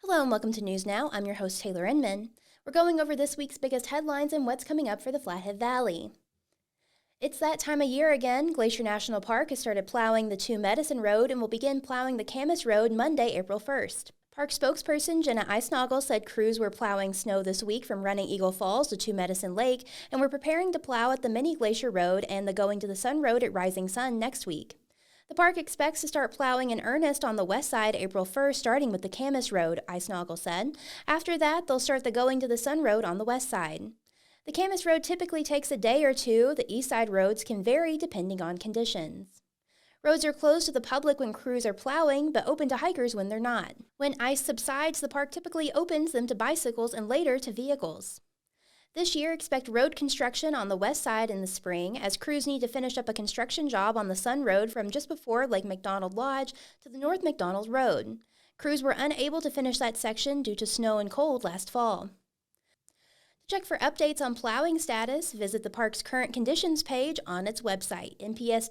Hello and welcome to News Now. I'm your host, Taylor Inman. We're going over this week's biggest headlines and what's coming up for the Flathead Valley. It's that time of year again. Glacier National Park has started plowing the Two Medicine Road and will begin plowing the Camas Road Monday, April 1st. Park spokesperson Jenna Eisnagel said crews were plowing snow this week from Running Eagle Falls to Two Medicine Lake and were preparing to plow at the Mini Glacier Road and the Going to the Sun Road at Rising Sun next week. The park expects to start plowing in earnest on the west side April 1st, starting with the Camas Road, Eisnagel said. After that, they'll start the Going to the Sun Road on the west side. The Camas Road typically takes a day or two. The east side roads can vary depending on conditions. Roads are closed to the public when crews are plowing, but open to hikers when they're not. When ice subsides, the park typically opens them to bicycles and later to vehicles. This year, expect road construction on the west side in the spring, as crews need to finish up a construction job on the Sun Road from just before Lake McDonald Lodge to the North McDonald Road. Crews were unable to finish that section due to snow and cold last fall. To check for updates on plowing status, visit the park's current conditions page on its website, nps.gov/GLAC.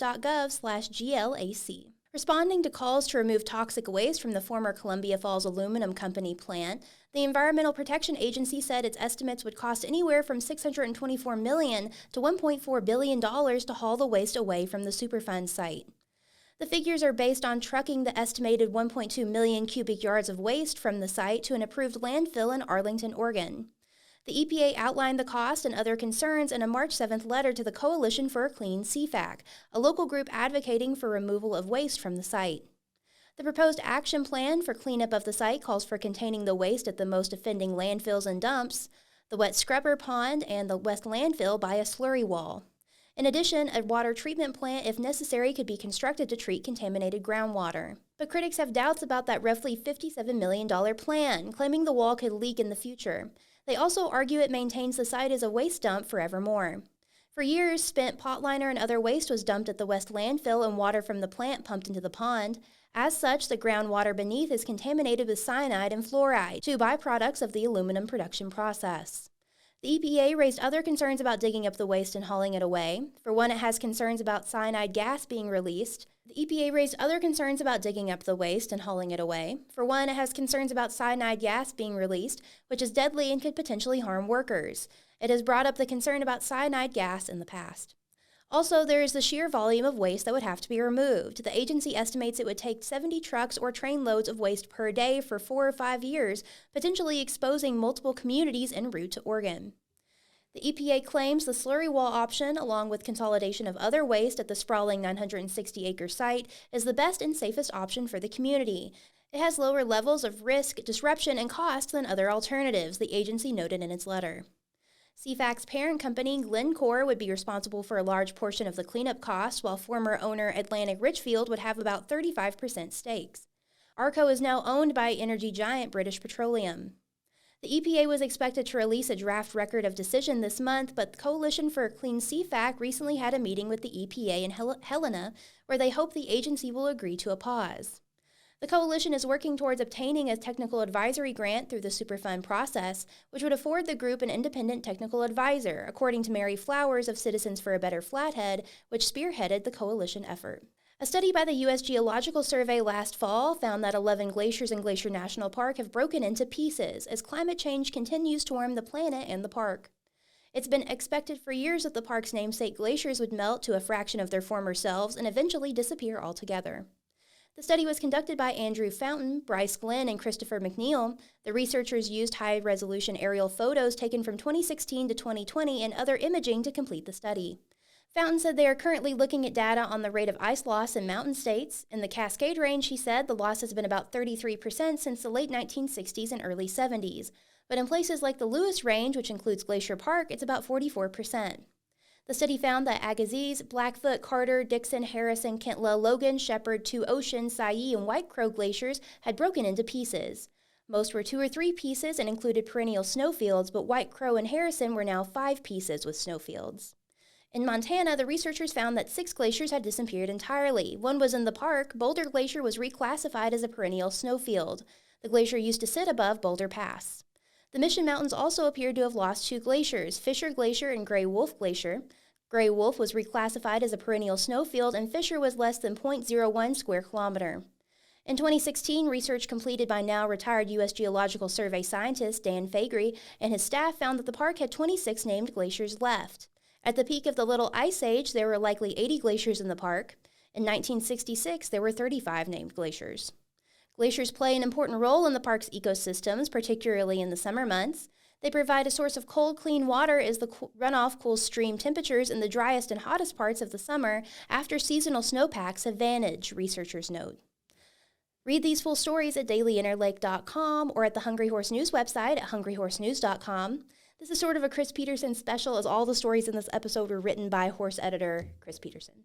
Responding to calls to remove toxic waste from the former Columbia Falls Aluminum Company plant, the Environmental Protection Agency said its estimates would cost anywhere from $624 million to $1.4 billion to haul the waste away from the Superfund site. The figures are based on trucking the estimated 1.2 million cubic yards of waste from the site to an approved landfill in Arlington, Oregon. The EPA outlined the cost and other concerns in a March 7th letter to the Coalition for a Clean CFAC, a local group advocating for removal of waste from the site. The proposed action plan for cleanup of the site calls for containing the waste at the most offending landfills and dumps, the Wet Scrubber Pond, and the West Landfill by a slurry wall. In addition, a water treatment plant, if necessary, could be constructed to treat contaminated groundwater. But critics have doubts about that roughly $57 million plan, claiming the wall could leak in the future. They also argue it maintains the site as a waste dump forevermore. For years, spent potliner and other waste was dumped at the West Landfill and water from the plant pumped into the pond. As such, the groundwater beneath is contaminated with cyanide and fluoride, two byproducts of the aluminum production process. The EPA raised other concerns about digging up the waste and hauling it away. For one, it has concerns about cyanide gas being released. The EPA raised other concerns about digging up the waste and hauling it away. For one, it has concerns about cyanide gas being released, which is deadly and could potentially harm workers. It has brought up the concern about cyanide gas in the past. Also, there is the sheer volume of waste that would have to be removed. The agency estimates it would take 70 trucks or train loads of waste per day for 4 or 5 years, potentially exposing multiple communities en route to Oregon. The EPA claims the slurry wall option, along with consolidation of other waste at the sprawling 960-acre site, is the best and safest option for the community. It has lower levels of risk, disruption, and cost than other alternatives, the agency noted in its letter. CFAC's parent company, Glencore, would be responsible for a large portion of the cleanup costs, while former owner Atlantic Richfield would have about 35% stakes. ARCO is now owned by energy giant British Petroleum. The EPA was expected to release a draft record of decision this month, but the Coalition for a Clean CFAC recently had a meeting with the EPA in Helena, where they hope the agency will agree to a pause. The coalition is working towards obtaining a technical advisory grant through the Superfund process, which would afford the group an independent technical advisor, according to Mary Flowers of Citizens for a Better Flathead, which spearheaded the coalition effort. A study by the U.S. Geological Survey last fall found that 11 glaciers in Glacier National Park have broken into pieces as climate change continues to warm the planet and the park. It's been expected for years that the park's namesake glaciers would melt to a fraction of their former selves and eventually disappear altogether. The study was conducted by Andrew Fountain, Bryce Glenn, and Christopher McNeil. The researchers used high-resolution aerial photos taken from 2016 to 2020 and other imaging to complete the study. Fountain said they are currently looking at data on the rate of ice loss in mountain states. In the Cascade Range, he said, the loss has been about 33% since the late 1960s and early 70s. But in places like the Lewis Range, which includes Glacier Park, it's about 44%. The study found that Agassiz, Blackfoot, Carter, Dixon, Harrison, Kentla, Logan, Shepherd, Two Ocean, Sayee, and White Crow glaciers had broken into pieces. Most were 2 or 3 pieces and included perennial snowfields, but White Crow and Harrison were now 5 pieces with snowfields. In Montana, the researchers found that 6 glaciers had disappeared entirely. One was in the park. Boulder Glacier was reclassified as a perennial snowfield. The glacier used to sit above Boulder Pass. The Mission Mountains also appeared to have lost 2 glaciers, Fisher Glacier and Gray Wolf Glacier. Gray Wolf was reclassified as a perennial snowfield, and Fisher was less than 0.01 square kilometer. In 2016, research completed by now retired U.S. Geological Survey scientist Dan Faegre and his staff found that the park had 26 named glaciers left. At the peak of the Little Ice Age, there were likely 80 glaciers in the park. In 1966, there were 35 named glaciers. Glaciers play an important role in the park's ecosystems, particularly in the summer months. They provide a source of cold, clean water as the runoff cools stream temperatures in the driest and hottest parts of the summer after seasonal snowpacks have vanished, researchers note. Read these full stories at dailyinterlake.com or at the Hungry Horse News website at hungryhorsenews.com. This is sort of a Chris Peterson special, as all the stories in this episode were written by horse editor Chris Peterson.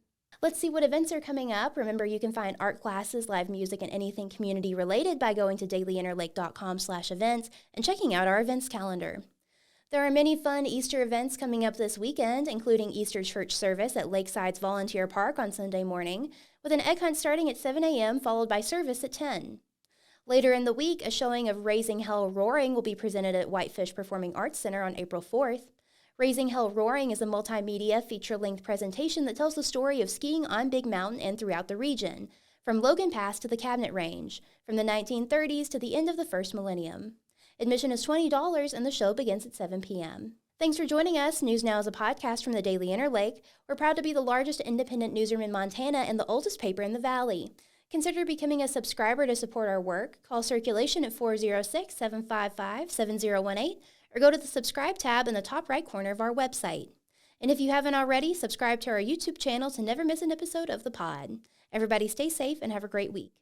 Let's see what events are coming up. Remember, you can find art classes, live music, and anything community related by going to dailyinterlake.com/events and checking out our events calendar. There are many fun Easter events coming up this weekend, including Easter church service at Lakeside's Volunteer Park on Sunday morning, with an egg hunt starting at 7 a.m. followed by service at 10. Later in the week, a showing of Raising Hell Roaring will be presented at Whitefish Performing Arts Center on April 4th. Raising Hell Roaring is a multimedia feature-length presentation that tells the story of skiing on Big Mountain and throughout the region, from Logan Pass to the Cabinet Range, from the 1930s to the end of the first millennium. Admission is $20 and the show begins at 7 p.m. Thanks for joining us. News Now is a podcast from the Daily Interlake. We're proud to be the largest independent newsroom in Montana and the oldest paper in the Valley. Consider becoming a subscriber to support our work. Call Circulation at 406-755-7018 or go to the subscribe tab in the top right corner of our website. And if you haven't already, subscribe to our YouTube channel to never miss an episode of the pod. Everybody stay safe and have a great week.